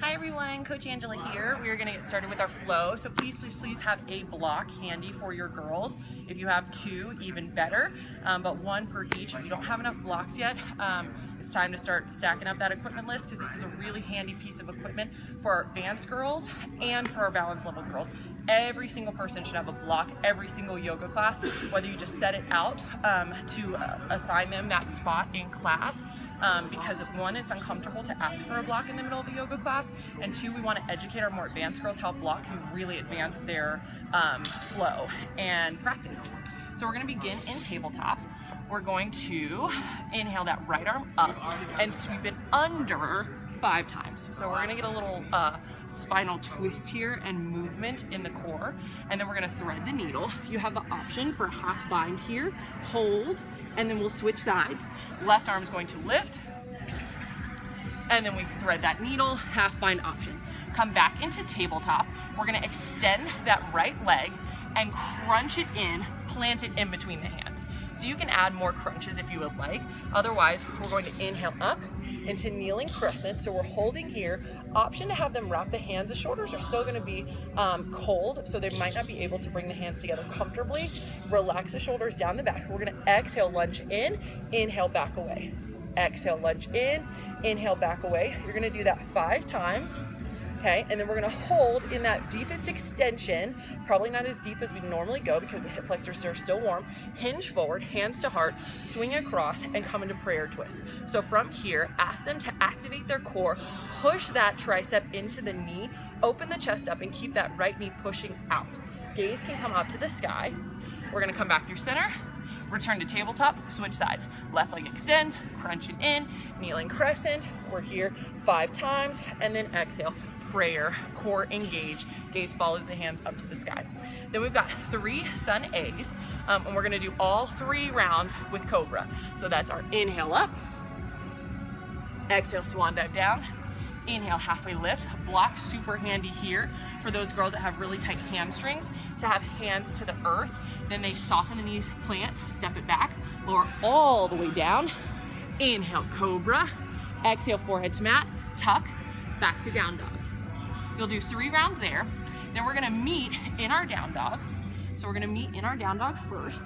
Hi everyone, Coach Angela here. We are going to get started with our flow. So please have a block handy for your girls. If you have two, even better, but one per each. If you don't have enough blocks yet, it's time to start stacking up that equipment list, because this is a really handy piece of equipment for our advanced girls and for our balance level girls. Every single person should have a block every single yoga class, whether you just set it out to assign them that spot in class. Because one, it's uncomfortable to ask for a block in the middle of a yoga class, and two, we want to educate our more advanced girls how block can really advance their flow and practice. So we're going to begin in tabletop. We're going to inhale that right arm up and sweep it under 5 times. So we're going to get a little spinal twist here and movement in the core, and then we're going to thread the needle. You have the option for half bind here, hold, and then we'll switch sides. Left arm is going to lift, and then we thread that needle, half bind option. Come back into tabletop. We're going to extend that right leg and crunch it in, plant it in between the hands. So you can add more crunches if you would like. Otherwise, we're going to inhale up into kneeling crescent. So we're holding here. Option to have them wrap the hands. The shoulders are still going to be cold, so they might not be able to bring the hands together comfortably. Relax the shoulders down the back. We're going to exhale, lunge in, inhale, back away. Exhale, lunge in, inhale, back away. You're going to do that 5 times. Okay, and then we're going to hold in that deepest extension, probably not as deep as we normally go because the hip flexors are still warm. Hinge forward, hands to heart, swing across, and come into prayer twist. So from here, ask them to activate their core, push that tricep into the knee, open the chest up, and keep that right knee pushing out. Gaze can come up to the sky. We're going to come back through center, return to tabletop, switch sides. Left leg extend, crunch it in, kneeling crescent. We're here 5 times, and then exhale. Prayer, core engage, gaze follows the hands up to the sky. Then we've got 3 sun A's, and we're going to do all 3 rounds with Cobra. So that's our inhale up, exhale swan dive down, inhale halfway lift. Block super handy here for those girls that have really tight hamstrings to have hands to the earth. Then they soften the knees, plant, step it back, lower all the way down. Inhale Cobra, exhale forehead to mat, tuck, back to down dog. You'll do 3 rounds there. Then we're gonna meet in our down dog. So we're gonna meet in our down dog first.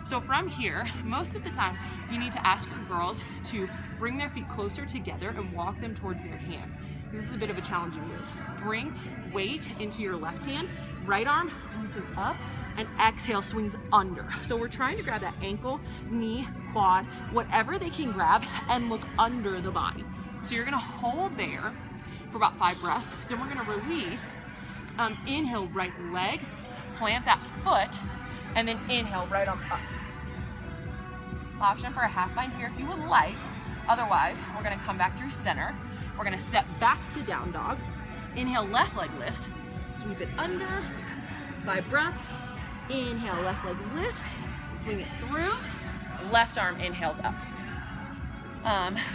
So from here, most of the time, you need to ask your girls to bring their feet closer together and walk them towards their hands. This is a bit of a challenging move. Bring weight into your left hand, right arm reaches up, and exhale swings under. So we're trying to grab that ankle, knee, quad, whatever they can grab, and look under the body. So you're gonna hold there for about 5 breaths. Then we're gonna release, inhale right leg, plant that foot, and then inhale right arm up. Option for a half bind here if you would like. Otherwise, we're gonna come back through center. We're gonna step back to down dog. Inhale, left leg lifts, sweep it under, 5 breaths. Inhale, left leg lifts, swing it through, left arm inhales up.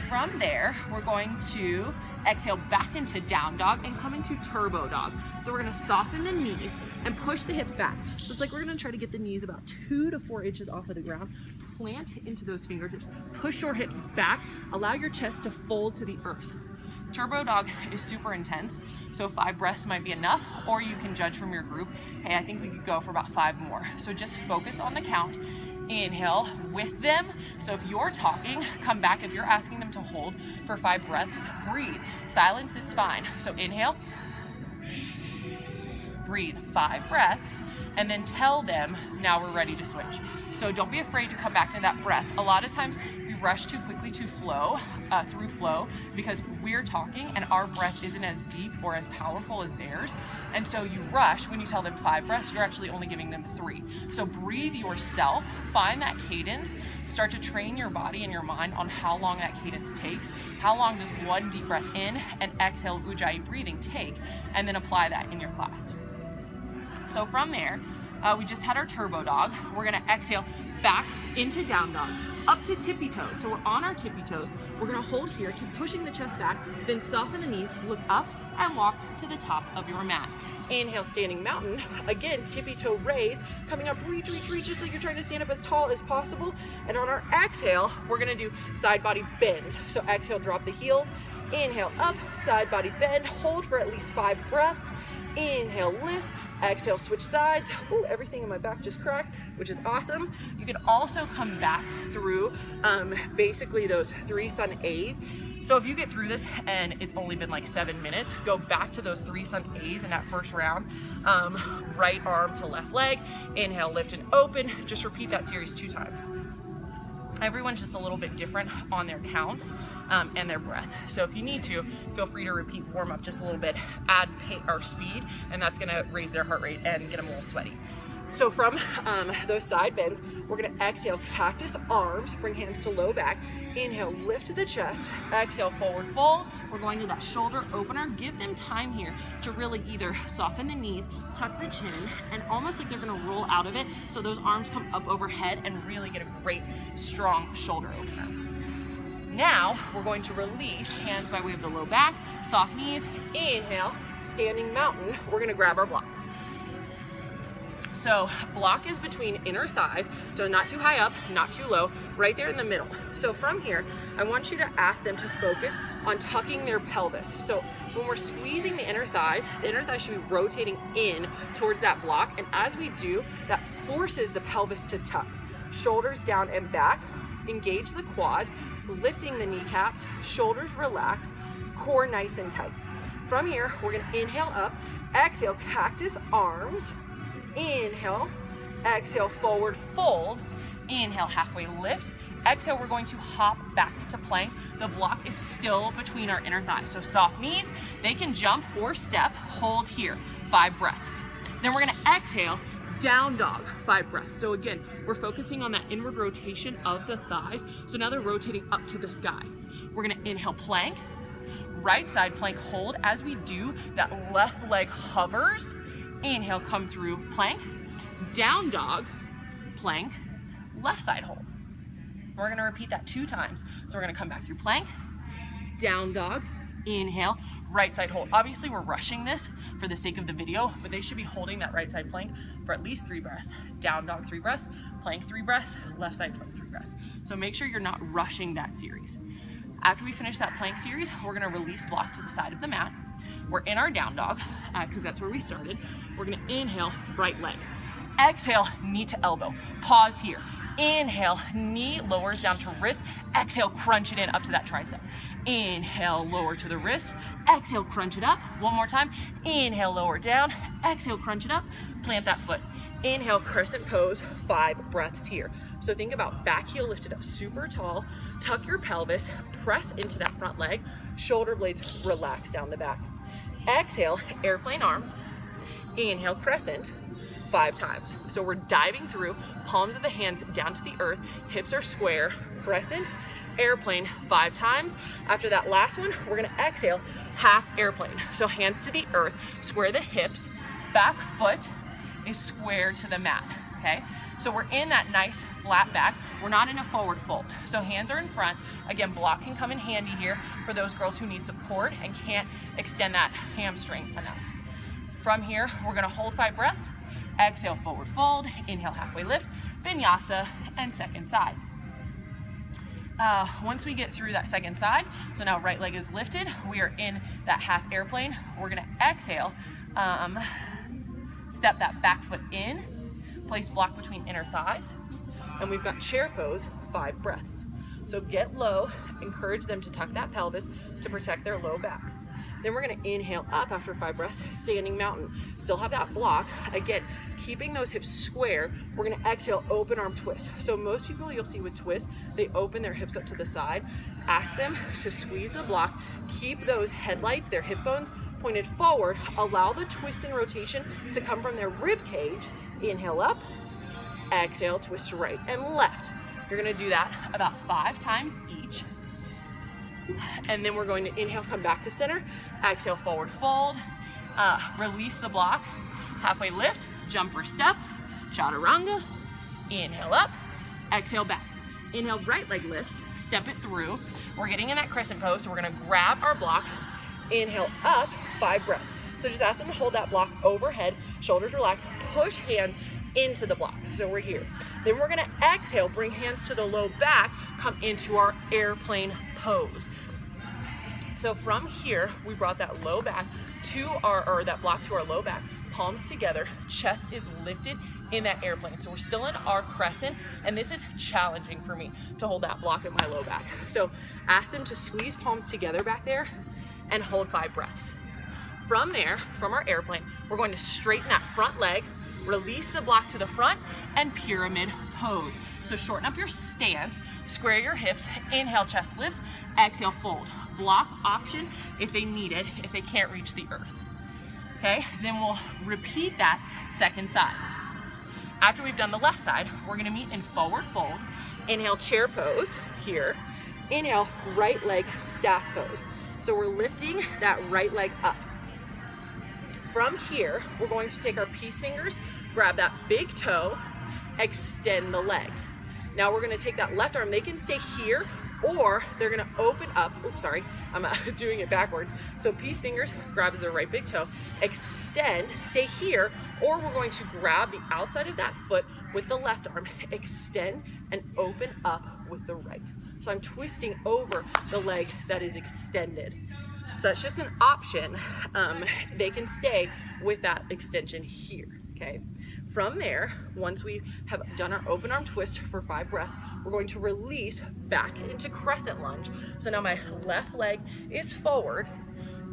From there, we're going to exhale back into down dog and come into turbo dog. So we're gonna soften the knees and push the hips back. So it's like we're gonna try to get the knees about 2 to 4 inches off of the ground. Plant into those fingertips, push your hips back, allow your chest to fold to the earth. Turbo dog is super intense, so 5 breaths might be enough, or you can judge from your group, hey, I think we could go for about 5 more. So just focus on the count. Inhale with them. So if you're talking, come back. If you're asking them to hold for 5 breaths, breathe. Silence is fine. So inhale, breathe 5 breaths, and then tell them, now we're ready to switch. So don't be afraid to come back to that breath. A lot of times we rush too quickly to flow, through flow, because we're talking and our breath isn't as deep or as powerful as theirs. And so you rush when you tell them 5 breaths, you're actually only giving them 3. So breathe yourself, find that cadence, start to train your body and your mind on how long that cadence takes. How long does 1 deep breath in and exhale Ujjayi breathing take, and then apply that in your class. So from there, we just had our turbo dog. We're gonna exhale back into down dog, up to tippy toes. So we're on our tippy toes. We're gonna hold here, keep pushing the chest back, then soften the knees, look up, and walk to the top of your mat. Inhale, standing mountain. Again, tippy toe raise, coming up, reach, just like you're trying to stand up as tall as possible. And on our exhale, we're gonna do side body bends. So exhale, drop the heels, Inhale up, side body bend, hold for at least 5 breaths. Inhale, lift. Exhale, switch sides. Ooh, everything in my back just cracked, which is awesome. You can also come back through basically those 3 Sun A's. So if you get through this and it's only been like 7 minutes, go back to those 3 Sun A's in that first round. Right arm to left leg. Inhale, lift and open. Just repeat that series 2 times. Everyone's just a little bit different on their counts and their breath. So if you need to, feel free to repeat warm up just a little bit, add pace or speed, and that's gonna raise their heart rate and get them a little sweaty. So from those side bends, we're gonna exhale, cactus arms, bring hands to low back. Inhale, lift to the chest. Exhale, forward fold. We're going to that shoulder opener. Give them time here to really either soften the knees, tuck the chin, and almost like they're gonna roll out of it. So those arms come up overhead and really get a great, strong shoulder opener. Now, we're going to release, hands by way of the low back, soft knees. Inhale, standing mountain. We're gonna grab our block. So block is between inner thighs, so not too high up, not too low, right there in the middle. So from here, I want you to ask them to focus on tucking their pelvis. So when we're squeezing the inner thighs should be rotating in towards that block. And as we do, that forces the pelvis to tuck. Shoulders down and back, engage the quads, lifting the kneecaps, shoulders relax, core nice and tight. From here, we're gonna inhale up, exhale, cactus arms. Inhale, exhale, forward fold. Inhale, halfway lift. Exhale, we're going to hop back to plank. The block is still between our inner thighs. So soft knees, they can jump or step, hold here, 5 breaths. Then we're gonna exhale, down dog, 5 breaths. So again, we're focusing on that inward rotation of the thighs. So now they're rotating up to the sky. We're gonna inhale, plank, right side plank hold. As we do, that left leg hovers. Inhale, come through plank, down dog, plank, left side hold. We're gonna repeat that 2 times. So we're gonna come back through plank, down dog, inhale, right side hold. Obviously we're rushing this for the sake of the video, but they should be holding that right side plank for at least 3 breaths. Down dog, 3 breaths, plank, 3 breaths, left side plank, 3 breaths. So make sure you're not rushing that series. After we finish that plank series, we're gonna release block to the side of the mat. We're in our down dog, because that's where we started. We're gonna inhale, right leg. Exhale, knee to elbow. Pause here. Inhale, knee lowers down to wrist. Exhale, crunch it in up to that tricep. Inhale, lower to the wrist. Exhale, crunch it up. One more time. Inhale, lower down. Exhale, crunch it up. Plant that foot. Inhale, crescent pose, 5 breaths here. So think about back heel lifted up super tall. Tuck your pelvis, press into that front leg. Shoulder blades relax down the back. Exhale, airplane arms. Inhale, crescent, 5 times. So we're diving through, palms of the hands down to the earth, hips are square, crescent, airplane 5 times. After that last one, we're gonna exhale, half airplane. So hands to the earth, square the hips, back foot is square to the mat, okay? So we're in that nice flat back. We're not in a forward fold. So hands are in front. Again, block can come in handy here for those girls who need support and can't extend that hamstring enough. From here, we're gonna hold 5 breaths. Exhale, forward fold. Inhale, halfway lift, vinyasa, and second side. Once we get through that second side, so now right leg is lifted, we are in that half airplane. We're gonna exhale, step that back foot in, place block between inner thighs, and we've got chair pose, 5 breaths. So get low, encourage them to tuck that pelvis to protect their low back. Then we're gonna inhale up after 5 breaths, standing mountain. Still have that block. Again, keeping those hips square, we're gonna exhale, open arm twist. So most people you'll see with twist, they open their hips up to the side. Ask them to squeeze the block, keep those headlights, their hip bones pointed forward, allow the twist and rotation to come from their rib cage. Inhale up, exhale, twist right and left. You're gonna do that about 5 times each. And then we're going to inhale, come back to center, exhale, forward fold, release the block, halfway lift, jump or step, chaturanga, inhale up, exhale back. Inhale, right leg lifts, step it through. We're getting in that crescent pose, so we're gonna grab our block, inhale up, 5 breaths. So just ask them to hold that block overhead, shoulders relaxed, push hands into the block. So we're here. Then we're gonna exhale, bring hands to the low back, come into our airplane pose. So from here, we brought that low back to that block to our low back, palms together, chest is lifted in that airplane. So we're still in our crescent, and this is challenging for me to hold that block at my low back. So ask them to squeeze palms together back there and hold 5 breaths. From there, from our airplane, we're going to straighten that front leg, release the block to the front, and pyramid pose. So shorten up your stance, square your hips, inhale, chest lifts, exhale, fold. Block option if they need it, if they can't reach the earth. Okay, then we'll repeat that second side. After we've done the left side, we're gonna meet in forward fold. Inhale, chair pose here. Inhale, right leg staff pose. So we're lifting that right leg up. From here, we're going to take our peace fingers, grab that big toe, extend the leg. Now we're gonna take that left arm, they can stay here, or they're gonna open up, oops, sorry, I'm doing it backwards. So peace fingers grabs the right big toe, extend, stay here, or we're going to grab the outside of that foot with the left arm, extend and open up with the right. So I'm twisting over the leg that is extended. So that's just an option. They can stay with that extension here, okay? From there, once we have done our open arm twist for 5 breaths, we're going to release back into crescent lunge. So now my left leg is forward,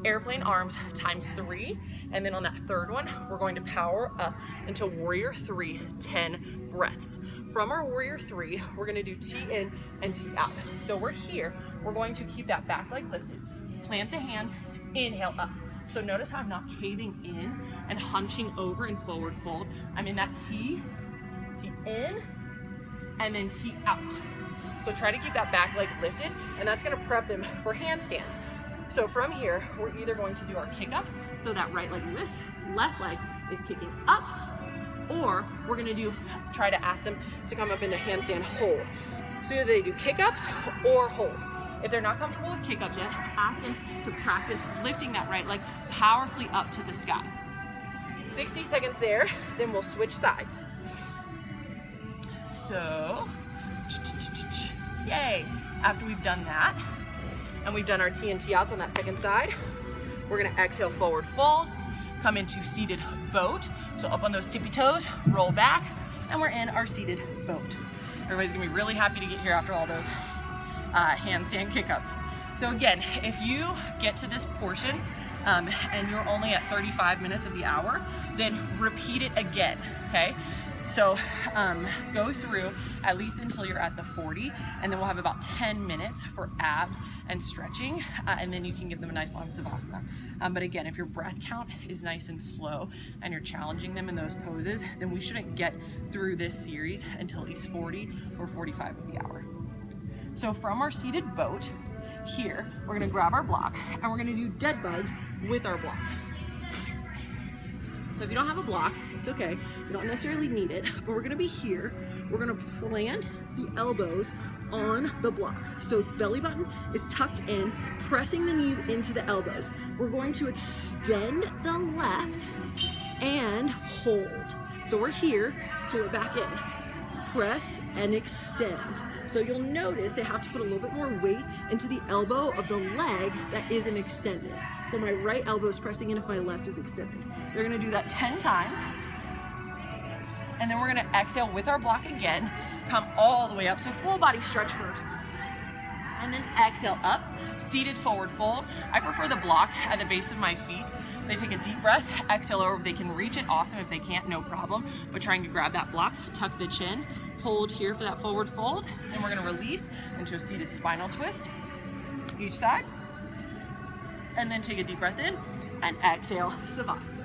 airplane arms times 3, and then on that third one, we're going to power up into warrior 3, 10 breaths. From our warrior 3, we're gonna do T in and T out. So we're here, we're going to keep that back leg lifted, plant the hands, inhale up. So notice how I'm not caving in and hunching over in forward fold. I'm in that T, T in, and then T out. So try to keep that back leg lifted, and that's gonna prep them for handstands. So from here, we're either going to do our kick-ups, so that right leg lifts, left leg is kicking up, or we're gonna try to ask them to come up into handstand hold. So either they do kick-ups or hold. If they're not comfortable with kick-ups yet, ask them to practice lifting that right leg powerfully up to the sky. 60 seconds there, then we'll switch sides. So, yay. After we've done that, and we've done our T and T outs on that second side, we're gonna exhale, forward fold, come into seated boat. So up on those tippy toes, roll back, and we're in our seated boat. Everybody's gonna be really happy to get here after all those handstand kick-ups. So again, if you get to this portion and you're only at 35 minutes of the hour, then repeat it again, okay? So go through at least until you're at the 40, and then we'll have about 10 minutes for abs and stretching, and then you can give them a nice long savasana. But again, if your breath count is nice and slow and you're challenging them in those poses, then we shouldn't get through this series until at least 40 or 45 of the hour. So from our seated boat, here, we're gonna grab our block and we're gonna do dead bugs with our block. So if you don't have a block, it's okay. You don't necessarily need it, but we're gonna be here. We're gonna plant the elbows on the block. So belly button is tucked in, pressing the knees into the elbows. We're going to extend the left and hold. So we're here, pull it back in, press and extend. So you'll notice they have to put a little bit more weight into the elbow of the leg that isn't extended. So my right elbow is pressing in if my left is extended. They're gonna do that 10 times. And then we're gonna exhale with our block again, come all the way up. So full body stretch first. And then exhale up, seated forward fold. I prefer the block at the base of my feet. They take a deep breath, exhale over. If they can reach it, awesome. If they can't, no problem. But trying to grab that block, tuck the chin, hold here for that forward fold, and we're gonna release into a seated spinal twist, each side, and then take a deep breath in, and exhale, Savasana.